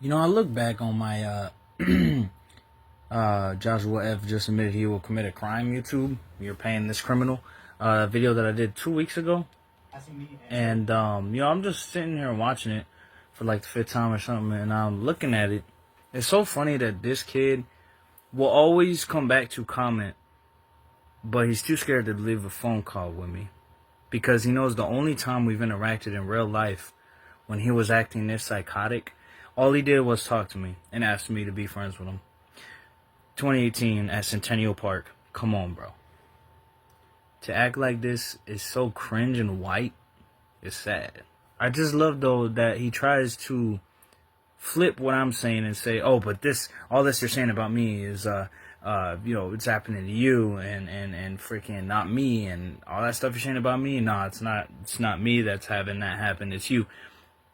You know, I look back on my Joshua F. just admitted he will commit a crime YouTube. You're paying this criminal video that I did 2 weeks ago. And, I'm just sitting here watching it for like the fifth time or something, and I'm looking at it. It's so funny that this kid will always come back to comment, but he's too scared to leave a phone call with me. Because he knows the only time we've interacted in real life, when he was acting this psychotic, all he did was talk to me and ask me to be friends with him. 2018 at Centennial Park. Come on, bro. To act like this is so cringe and white. It's sad. I just love, though, that he tries to flip what I'm saying and say, oh, but all this you're saying about me is, it's happening to you and freaking not me, and all that stuff you're saying about me. No, it's not me that's having that happen. It's you.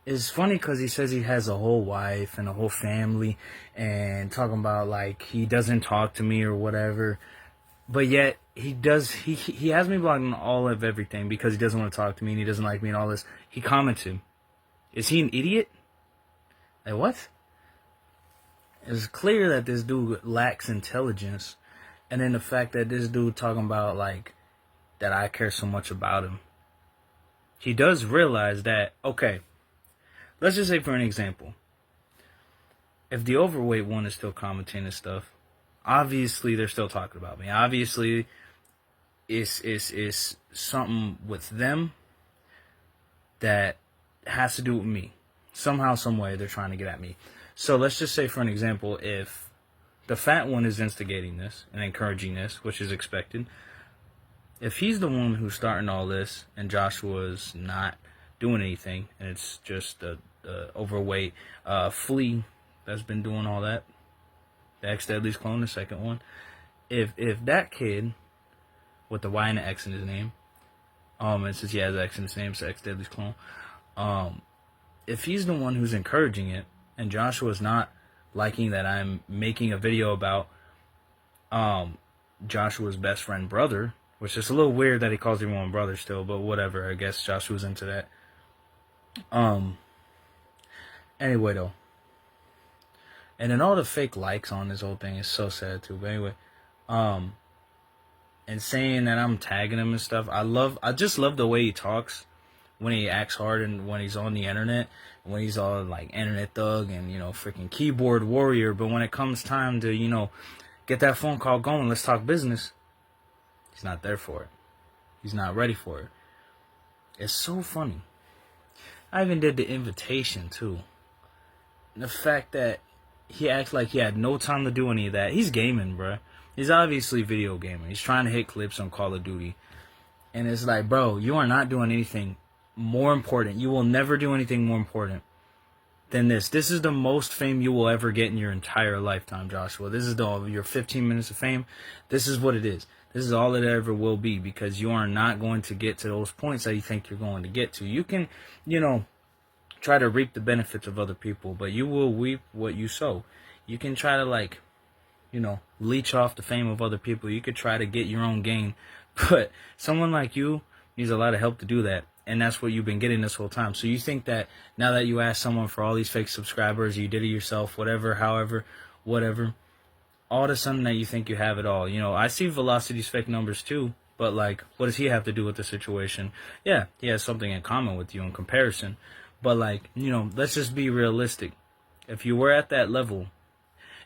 It's funny because he says he has a whole wife and a whole family and talking about like he doesn't talk to me or whatever. But yet he does. He has me blocked on all of everything because he doesn't want to talk to me and he doesn't like me and all this. He commented. Is he an idiot? Like what? It's clear that this dude lacks intelligence. And then the fact that this dude talking about like that I care so much about him. He does realize that, okay, let's just say for an example, if the overweight one is still commenting and stuff, obviously they're still talking about me. Obviously, it's something with them that has to do with me. Somehow, some way, they're trying to get at me. So let's just say for an example, if the fat one is instigating this and encouraging this, which is expected, if he's the one who's starting all this and Joshua's not doing anything, and it's just the overweight flea that's been doing all that, the X Deadly's clone, the second one, if that kid with the Y and the X in his name, and since he has X in his name, so X Deadly's clone, if he's the one who's encouraging it, and Joshua's not liking that I'm making a video about Joshua's best friend brother, which is a little weird that he calls everyone brother still, but whatever, I guess Joshua's into that. Anyway, though. And then all the fake likes on this whole thing is so sad, too. But anyway, and saying that I'm tagging him and stuff. I just love the way he talks when he acts hard and when he's on the internet. When he's all like internet thug and, freaking keyboard warrior. But when it comes time to, get that phone call going, let's talk business, he's not there for it. He's not ready for it. It's so funny. I even did the invitation, too. The fact that he acts like he had no time to do any of that. He's gaming, bruh. He's obviously video gaming. He's trying to hit clips on Call of Duty. And it's like, bro, you are not doing anything more important. You will never do anything more important than this. This is the most fame you will ever get in your entire lifetime, Joshua. This is your 15 minutes of fame. This is what it is. This is all it ever will be, because you are not going to get to those points that you think you're going to get to. You can, try to reap the benefits of other people, but you will reap what you sow. You can try to leech off the fame of other people. You could try to get your own gain, but someone like you needs a lot of help to do that, and that's what you've been getting this whole time. So you think that now that you asked someone for all these fake subscribers, you did it yourself, whatever, however, whatever, all of a sudden that you think you have it all. I see Velocity's fake numbers too, but like, what does he have to do with the situation? Yeah, he has something in common with you in comparison. But like, let's just be realistic. If you were at that level,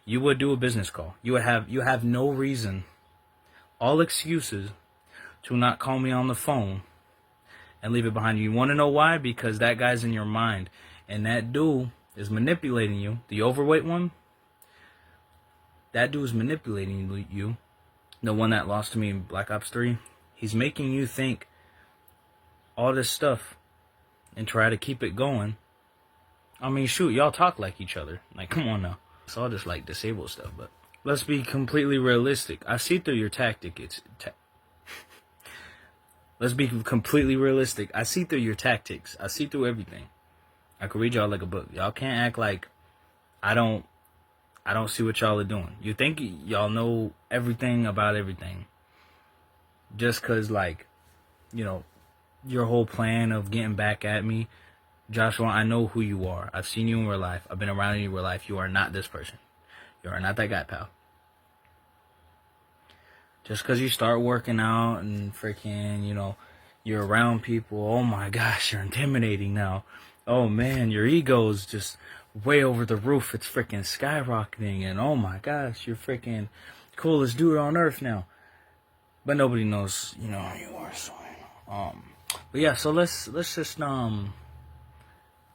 you would do a business call. You have no reason, all excuses, to not call me on the phone and leave it behind you. You want to know why? Because that guy's in your mind. And that dude is manipulating you. The overweight one, that dude is manipulating you. The one that lost to me in Black Ops 3. He's making you think all this stuff and try to keep it going. I mean, shoot, y'all talk like each other. Like, come on now. It's all just like disabled stuff, but let's be completely realistic. I see through your tactic. Let's be completely realistic. I see through your tactics. I see through everything. I could read y'all like a book. Y'all can't act like I don't see what y'all are doing. You think y'all know everything about everything. Just because, like, your whole plan of getting back at me Joshua, I know who you are. I've seen you in real life. I've been around you in real life. You are not this person. You are not that guy, pal. Just because you start working out and freaking, you know, you're around people, oh my gosh, you're intimidating now. Oh man, your ego's just way over the roof. It's freaking skyrocketing, and oh my gosh, you're freaking coolest dude on earth now. But nobody knows, you know, who you are, so but yeah, so let's just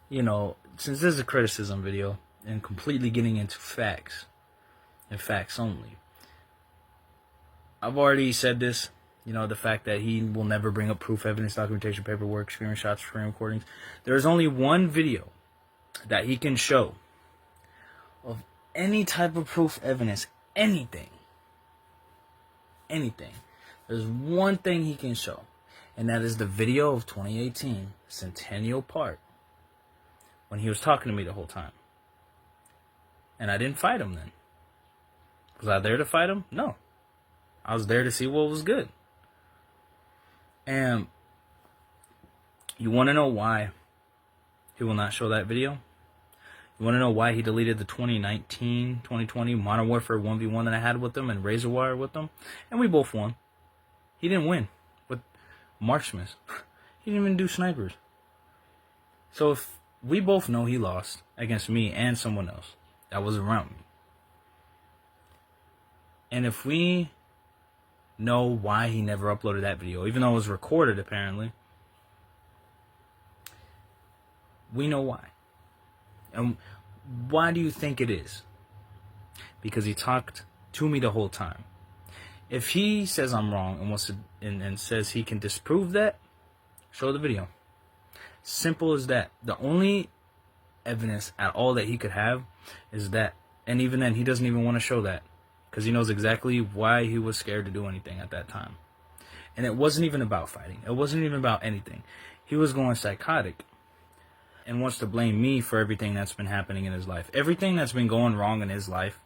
you know, since this is a criticism video and completely getting into facts and facts only. I've already said this, you know, the fact that he will never bring up proof, evidence, documentation, paperwork, screenshots, screen recordings. There is only one video that he can show of any type of proof, evidence, anything. There's one thing he can show, and that is the video of 2018 Centennial Park when he was talking to me the whole time. And I didn't fight him then. Was I there to fight him? No. I was there to see what was good. And you want to know why he will not show that video? You want to know why he deleted the 2019-2020 Modern Warfare 1v1 that I had with him and Razor Wire with him? And we both won. He didn't win with marksmans. He didn't even do snipers. So if we both know he lost against me and someone else that was around me, and if we know why he never uploaded that video, even though it was recorded apparently, we know why. And why do you think it is? Because he talked to me the whole time. If he says I'm wrong and wants to and says he can disprove that, show the video. Simple as that. The only evidence at all that he could have is that, and even then he doesn't even want to show that, because he knows exactly why he was scared to do anything at that time. And it wasn't even about fighting. It wasn't even about anything. He was going psychotic and wants to blame me for everything that's been happening in his life. Everything that's been going wrong in his life,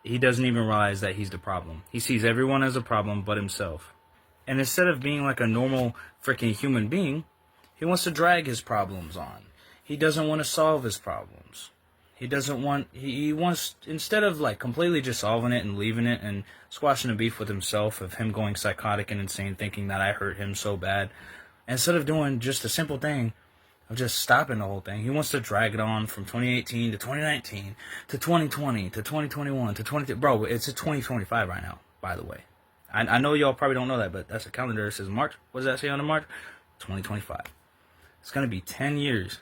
he doesn't even realize that he's the problem. He sees everyone as a problem but himself. And instead of being like a normal freaking human being, he wants to drag his problems on. He doesn't want to solve his problems. He doesn't want, he wants, instead of like completely just solving it and leaving it and squashing a beef with himself of him going psychotic and insane thinking that I hurt him so bad, instead of doing just a simple thing of just stopping the whole thing, he wants to drag it on from 2018 to 2019 to 2020 to 2021 to 20... Bro, it's a 2025 right now, by the way. I know y'all probably don't know that, but that's a calendar that says March. What does that say on the March? 2025. It's going to be 10 years.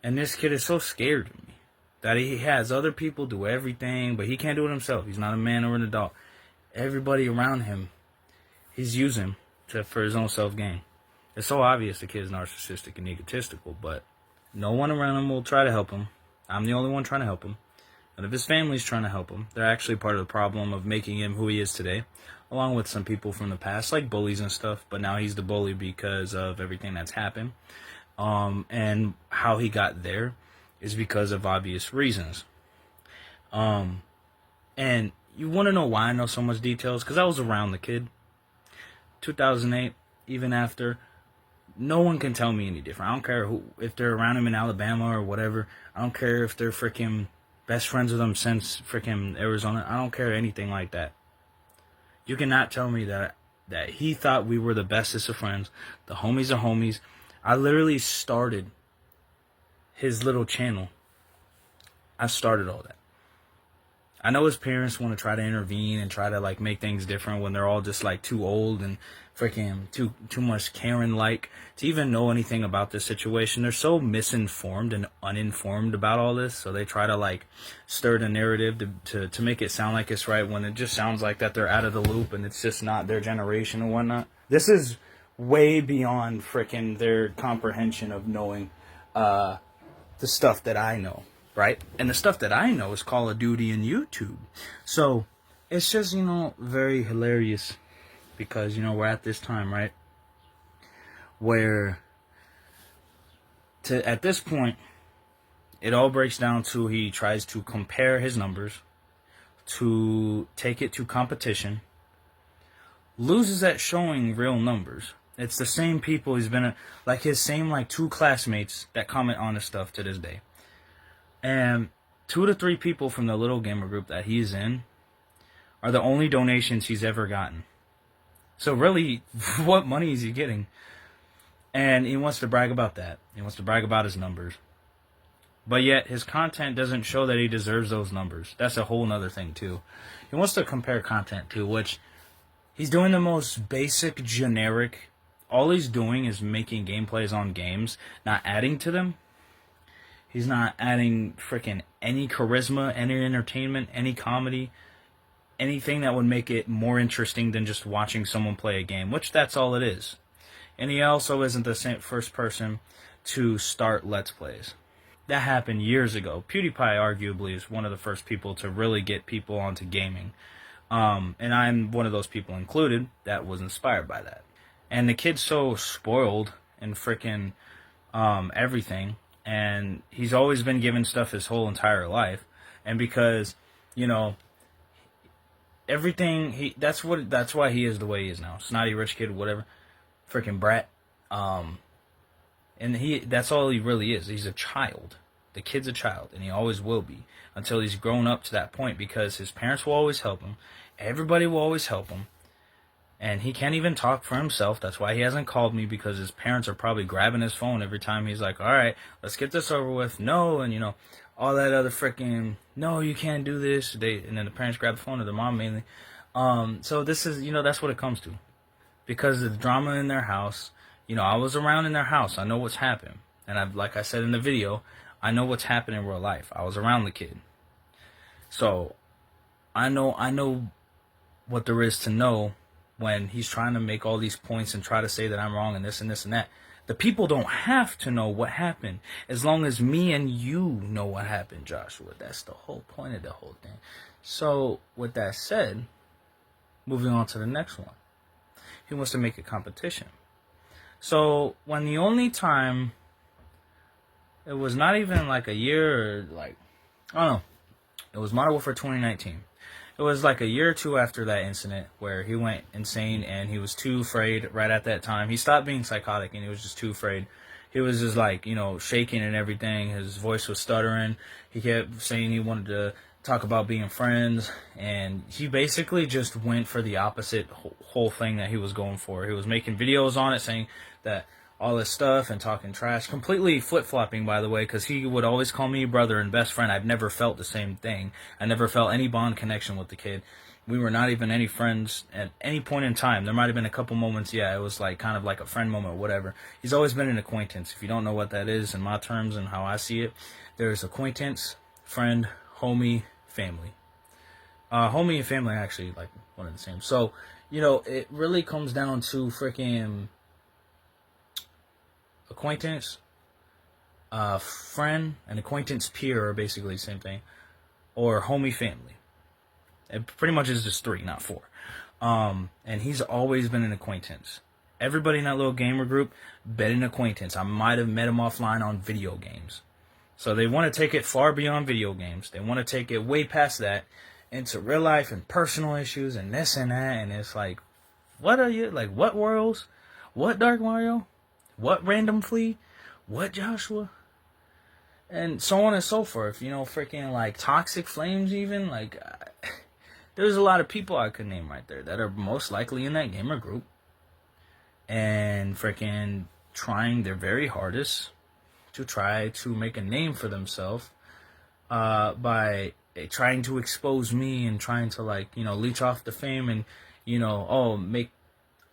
And this kid is so scared of me that he has other people do everything, but he can't do it himself. He's not a man or an adult. Everybody around him, he's using for his own self-gain. It's so obvious the kid's narcissistic and egotistical, but no one around him will try to help him. I'm the only one trying to help him. And if his family's trying to help him, they're actually part of the problem of making him who he is today, along with some people from the past, like bullies and stuff. But now he's the bully because of everything that's happened. And how he got there is because of obvious reasons. And you want to know why I know so much details? Because I was around the kid. 2008, even after. No one can tell me any different. I don't care if they're around him in Alabama or whatever. I don't care if they're freaking best friends with him since freaking Arizona. I don't care anything like that. You cannot tell me that he thought we were the bestest of friends. The homies are homies. I literally started his little channel. I started all that. I know his parents want to try to intervene and try to like make things different when they're all just like too old and freaking too much Karen-like to even know anything about this situation. They're so misinformed and uninformed about all this, so they try to like stir the narrative to make it sound like it's right when it just sounds like that they're out of the loop and it's just not their generation and whatnot. This is way beyond freaking their comprehension of knowing the stuff that I know. Right? And the stuff that I know is Call of Duty and YouTube. So, it's just, you know, very hilarious because, you know, we're at this time, right? Where, at this point, it all breaks down to he tries to compare his numbers, to take it to competition, loses at showing real numbers, It's the same people he's been, like his same like 2 classmates that comment on his stuff to this day. And 2 to 3 people from the little gamer group that he's in are the only donations he's ever gotten. So really, what money is he getting? And he wants to brag about that. He wants to brag about his numbers. But yet, his content doesn't show that he deserves those numbers. That's a whole nother thing, too. He wants to compare content to, which he's doing the most basic, generic. All he's doing is making gameplays on games, not adding to them. He's not adding freaking any charisma, any entertainment, any comedy, anything that would make it more interesting than just watching someone play a game, which that's all it is. And he also isn't the first person to start Let's Plays. That happened years ago. PewDiePie arguably is one of the first people to really get people onto gaming. And I'm one of those people included that was inspired by that. And the kid's so spoiled and freaking everything. And he's always been given stuff his whole entire life. And because, you know, everything, that's why he is the way he is now. Snotty rich kid, whatever. Freaking brat. And that's all he really is. He's a child. The kid's a child, and he always will be until he's grown up to that point, because his parents will always help him. Everybody will always help him. And he can't even talk for himself. That's why he hasn't called me, because his parents are probably grabbing his phone every time he's like, all right, let's get this over with. No, and, you know, all that other freaking, no, you can't do this. And then the parents grab the phone, or the mom mainly. So this is, you know, that's what it comes to. Because of the drama in their house. You know, I was around in their house. I know what's happened. And like I said in the video, I know what's happened in real life. I was around the kid. So, I know what there is to know when he's trying to make all these points and try to say that I'm wrong and this and this and that. The people don't have to know what happened, as long as me and you know what happened, Joshua. That's the whole point of the whole thing. So, with that said, moving on to the next one. He wants to make a competition. So, when the only time, it was not even like a year, or like, I don't know, it was Modern Warfare 2019. It was like a year or two after that incident where he went insane and he was too afraid right at that time. He stopped being psychotic and he was just too afraid. He was just like, you know, shaking and everything. His voice was stuttering. He kept saying he wanted to talk about being friends, and he basically just went for the opposite whole thing that he was going for. He was making videos on it saying that all this stuff and talking trash, completely flip-flopping, by the way, because he would always call me brother and best friend. I've never felt the same thing. I never felt any bond connection with the kid. We were not even any friends at any point in time. There might have been a couple moments, yeah, it was like kind of like a friend moment or whatever. He's always been an acquaintance. If you don't know what that is in my terms and how I see it, there's acquaintance, friend, homie, family. Homie and family are actually like one and the same. So, you know, it really comes down to freaking acquaintance, friend, and acquaintance peer are basically the same thing, or homie family. It pretty much is just 3, not 4. And he's always been an acquaintance. Everybody in that little gamer group, been an acquaintance. I might have met him offline on video games. So they want to take it far beyond video games. They want to take it way past that into real life and personal issues and this and that. And it's like, what are you, like, what worlds? What Dark Mario? What Random Flea? What Joshua? And so on and so forth. You know, freaking like Toxic Flames even. Like, there's a lot of people I could name right there that are most likely in that gamer group. And freaking trying their very hardest to try to make a name for themselves by trying to expose me and trying to, like, you know, leech off the fame and, you know, make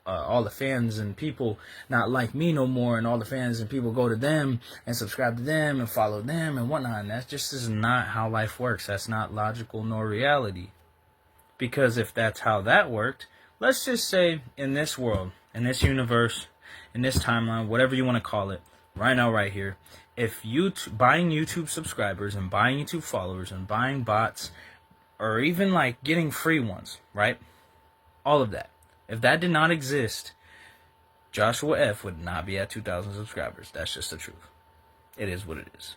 all the fans and people not like me no more, and all the fans and people go to them and subscribe to them and follow them and whatnot. And that just is not how life works. That's not logical nor reality. Because if that's how that worked, let's just say in this world, in this universe, in this timeline, whatever you want to call it, right now, right here, if buying YouTube subscribers and buying YouTube followers and buying bots, or even like getting free ones, right? All of that. If that did not exist, Joshua F would not be at 2,000 subscribers. That's just the truth. It is what it is.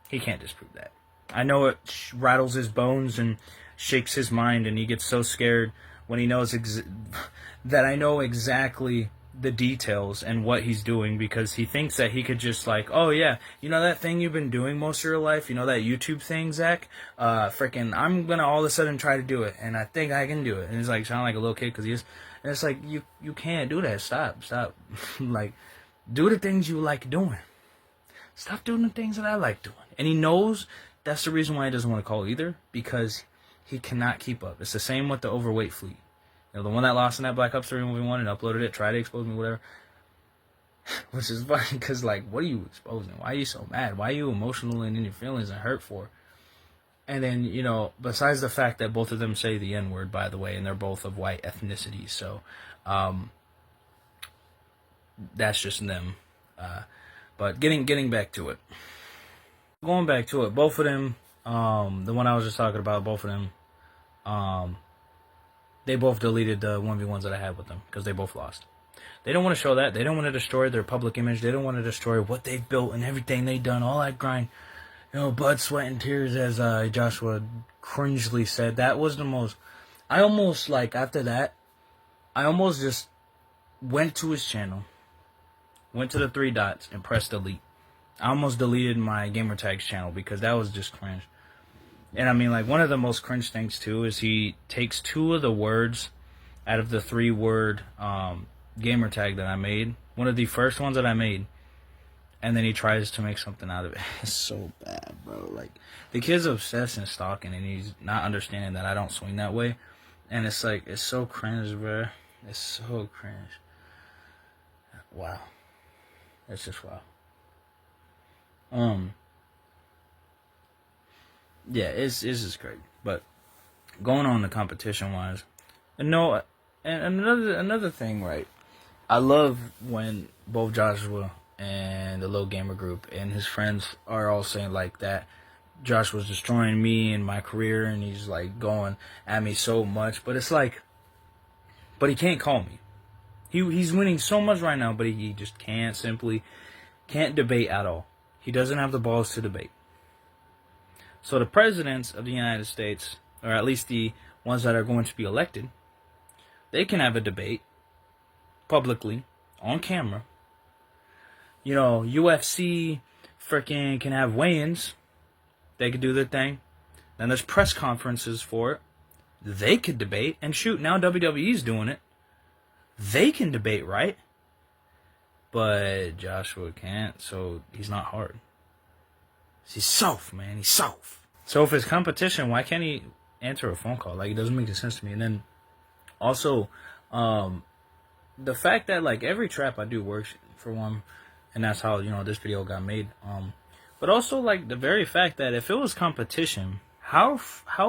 He can't disprove that. I know it rattles his bones and shakes his mind, and he gets so scared when he knows that I know exactly the details and what he's doing, because he thinks that he could just like, oh yeah, you know that thing you've been doing most of your life, you know that YouTube thing, Zach? Freaking, I'm gonna all of a sudden try to do it, and I think I can do it. And he's like, sound like a little kid, because he is. And it's like, you can't do that. Stop. Like, do the things you like doing. Stop doing the things that I like doing. And he knows that's the reason why he doesn't want to call either, because he cannot keep up. It's the same with the overweight fleet. You know, the one that lost in that Black Ops 3 1v1 and uploaded it, tried to expose me, whatever. Which is funny, because, like, what are you exposing? Why are you so mad? Why are you emotional and in your feelings and hurt for? And then, you know, besides the fact that both of them say the N-word, by the way, and they're both of white ethnicity, so that's just them. But getting back to it. Going back to it, both of them, the one I was just talking about, both of them, they both deleted the 1v1s that I had with them, because they both lost. They don't want to show that. They don't want to destroy their public image. They don't want to destroy what they've built and everything they've done, all that grind. You know, blood, sweat, and tears, as Joshua cringely said. That was the most... I almost, like, after that, I almost just went to his channel, went to the 3 dots, and pressed delete. I almost deleted my gamertags channel, because that was just cringe. And I mean, like, one of the most cringe things, too, is he takes 2 of the words out of the 3-word gamer tag that I made. One of the first ones that I made. And then he tries to make something out of it. It's so bad, bro. Like, the kid's obsessed and stalking, and he's not understanding that I don't swing that way. And it's like, it's so cringe, bro. It's so cringe. Wow. It's just wow. Yeah, it's just crazy. But going on the competition wise, and no, and another thing, right? I love when both Joshua and the Low Gamer Group and his friends are all saying like that Joshua's destroying me and my career, and he's like going at me so much. But it's like, but he can't call me. He's winning so much right now, but he just can't debate at all. He doesn't have the balls to debate. So the presidents of the United States, or at least the ones that are going to be elected, they can have a debate publicly, on camera. You know, UFC freaking can have weigh-ins. They could do their thing. Then there's press conferences for it. They could debate. And shoot, now WWE's doing it. They can debate, right? But Joshua can't, so he's not hard. He's soft, man. He's soft. So if it's competition, why can't he answer a phone call? Like, it doesn't make any sense to me. And then also, the fact that, like, every trap I do works, for one, and that's how, you know, this video got made. But also, like, the very fact that if it was competition, how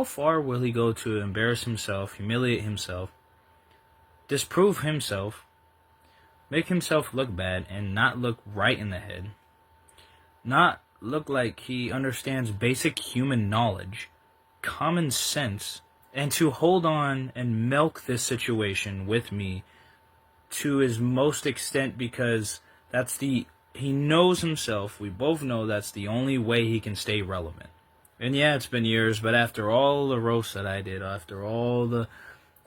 far will he go to embarrass himself, humiliate himself, disprove himself, make himself look bad, and not look right in the head, not look like he understands basic human knowledge, common sense, and to hold on and milk this situation with me to his most extent, because he knows himself, we both know that's the only way he can stay relevant. And yeah, it's been years, but after all the roasts that I did, after all the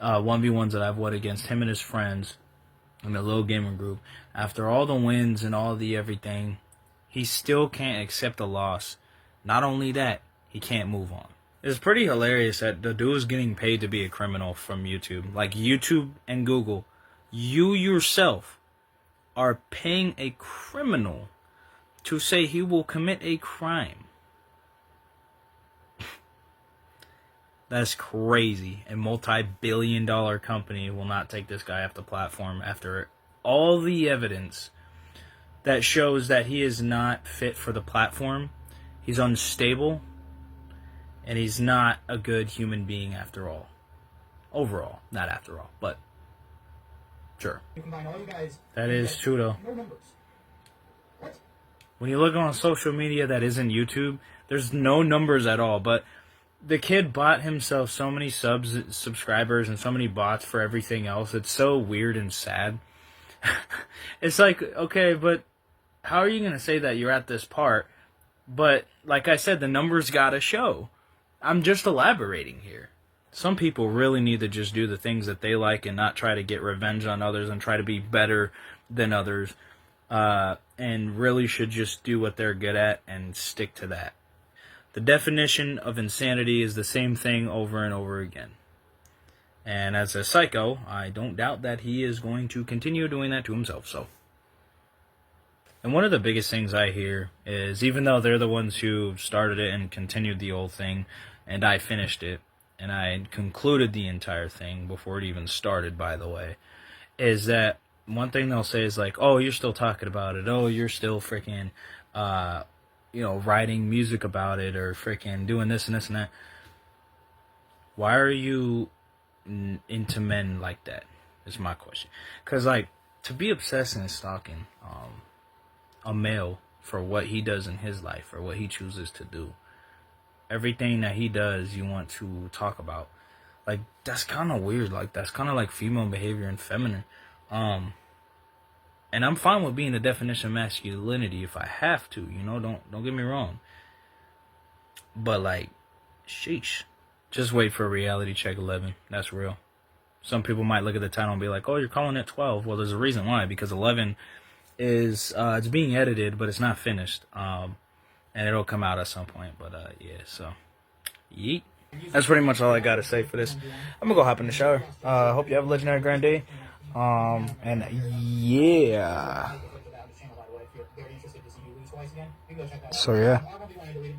1v1s that I've won against him and his friends in the Low Gamer Group, after all the wins and all the everything, he still can't accept a loss. Not only that, he can't move on. It's pretty hilarious that the dude is getting paid to be a criminal from YouTube. Like, YouTube and Google, you yourself are paying a criminal to say he will commit a crime. That's crazy. A multi-billion-dollar company will not take this guy off the platform after all the evidence that shows that he is not fit for the platform. He's unstable, and he's not a good human being after all. Overall, not after all, but sure. You combine all you guys. That is true, though. No numbers. What? When you look on social media that isn't YouTube, there's no numbers at all, but the kid bought himself so many subscribers, and so many bots for everything else. It's so weird and sad. It's like, okay, but how are you going to say that you're at this part? But, like I said, the numbers gotta show. I'm just elaborating here. Some people really need to just do the things that they like and not try to get revenge on others and try to be better than others, and really should just do what they're good at and stick to that. The definition of insanity is the same thing over and over again. And as a psycho, I don't doubt that he is going to continue doing that to himself. So, and one of the biggest things I hear is, even though they're the ones who started it and continued the old thing, and I finished it, and I concluded the entire thing before it even started, by the way, is that one thing they'll say is like, oh, you're still talking about it. Oh, you're still freaking, writing music about it, or freaking doing this and this and that. Why are you into men like that? Is my question. Because, like, to be obsessed and stalking a male for what he does in his life or what he chooses to do, everything that he does you want to talk about, like, that's kind of weird. Like, that's kind of like female behavior and feminine. And I'm fine with being the definition of masculinity if I have to, don't get me wrong. But, like, sheesh. Just wait for Reality Check 11. That's real. Some people might look at the title and be like, oh, you're calling it 12. Well, there's a reason why. Because 11 is, it's being edited, but it's not finished. And it'll come out at some point. But, yeah, so, yeet. That's pretty much all I got to say for this. I'm going to go hop in the shower. Hope you have a legendary grand day. And, yeah. So, yeah.